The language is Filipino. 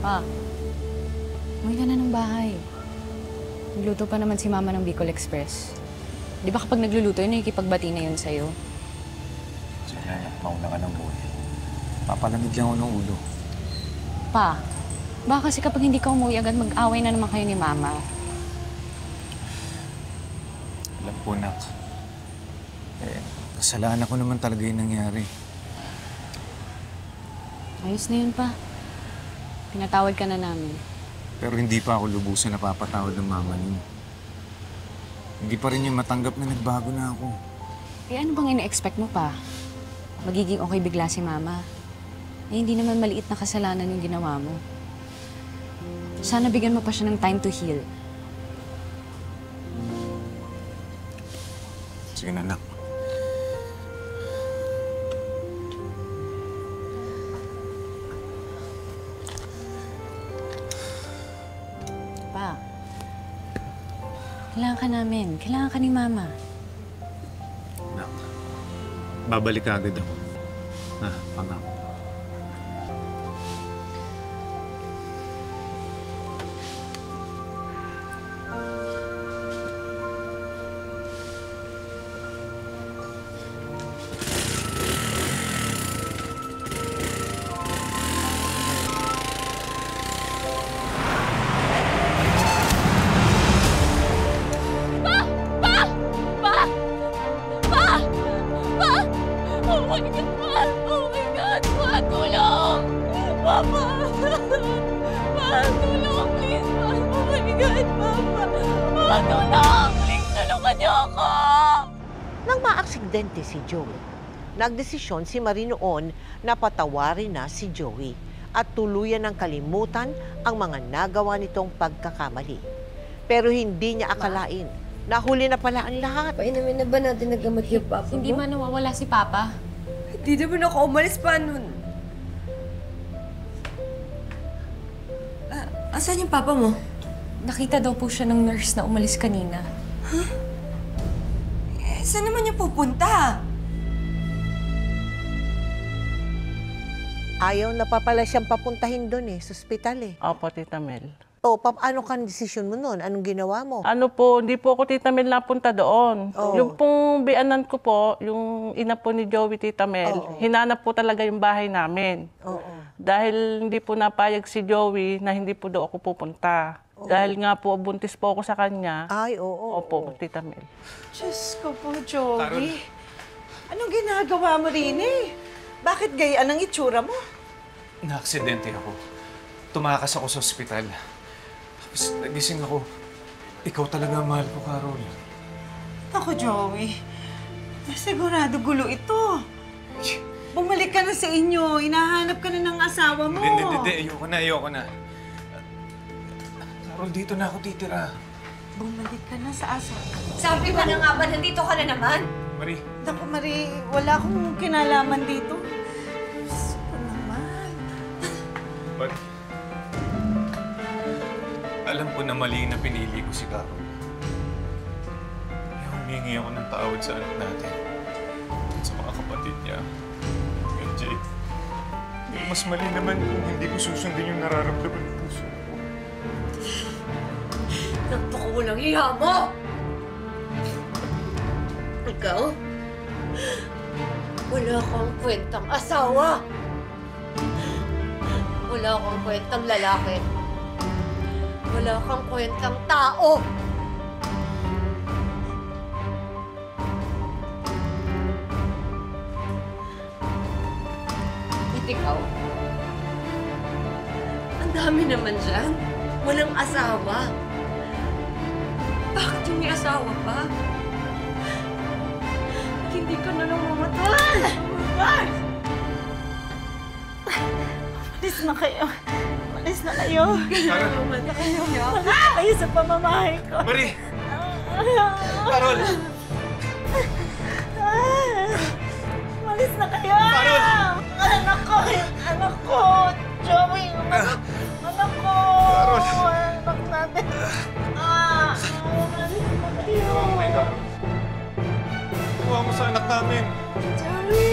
Pa, umuwi ka na ng bahay. Nagluto pa naman si Mama ng Bicol Express. Di ba kapag nagluluto yun, nakikipagbati na yun sa'yo? Sige na, mauna ka ng buhay. Papalamig lang ako ng ulo. Pa, baka kasi kapag hindi ka umuwi agad, mag-away na naman kayo ni Mama. Alam po, Nak. Kasalanan ko naman talaga yung nangyari. Ayos na yun, Pa. Pinatawad ka na namin. Pero hindi pa ako lubusan napapatawad ng mama niyo. Hindi pa rin yung matanggap na nagbago na ako. Eh ano bang ina-expect mo pa? Magiging okay bigla si Mama. Eh hindi naman maliit na kasalanan yung ginawa mo. Sana bigyan mo pa siya ng time to heal. Sige na, Nak. Pa, kailangan ka namin. Kailangan ka ni Mama. Nak, babalik ka agad ako. Ha, pangako. Nang maaksidente si Joey, nagdesisyon si Marie noon na patawarin na si Joey at tuluyan ng kalimutan ang mga nagawa nitong pagkakamali. Pero hindi niya akalain, nahuli na pala ang lahat. Painamin na ba natin nagkamot yung papa mo? Hindi man nawawala si Papa. Hindi naman ako umalis pa nun. Asan yung papa mo? Nakita daw po siya ng nurse na umalis kanina. Huh? Saan naman niya pupunta? Ayaw na pa pala siyang papuntahin doon sa ospital Opo, Tita Mel. O, ano kang desisyon mo noon? Anong ginawa mo? Ano po, hindi po ako, Tita Mel, napunta doon. Oo. Yung pong bianan ko po, yung ina po ni Joey, Tita Mel, hinanap po talaga yung bahay namin. Oo. Dahil hindi po napayag si Joey na hindi po daw ako pupunta. Dahil nga po, buntis po ako sa kanya. Ay, oo. Opo, Tita Mel. Diyos ko po, Joey. Anong ginagawa mo rin Bakit gayaan ang itsura mo? Na-aksidente ako. Tumakas ako sa ospital. Tapos nagising ako. Ikaw talaga ang mahal ko, Carol. Ako, Joey. Sigurado gulo ito. Bumalik ka na sa inyo. Hinahanap ka na ng asawa mo. Hindi. Ayoko na. Carol, dito na ako titira. Bumalik ka na sa asawa. Sabi ba na nga ba, nandito ka na naman? Marie. Naku, Marie, wala akong kinalaman dito. Diyos ko naman. Marie. Alam ko na mali na pinili ko si Carol. Kaya humingi ako ng tawad sa anak natin. At sa mga kapatid niya. MJ. Mas mali naman kung hindi ko susundin yung nararamdaman ng puso ko. Nagpakulang hiya mo! Ikaw? Wala kang kwentang asawa! Wala kang kwentang lalaki! Wala kang kwentang tao! At ikaw? Ang dami naman dyan. Walang asawa. Bakit yung may asawa pa? Hindi ka na lang mamatay! Ay! Malis na kayo. Malis na kayo. Carol! Malis na kayo sa pamamahay ko. Marie! Carol! Malis na kayo. Carol! Anak ko! Anak ko! Joey! Anak ko! Carol! Anak natin. Malis na kayo. Oh my God. Tuwa mo sa anak namin. Joey!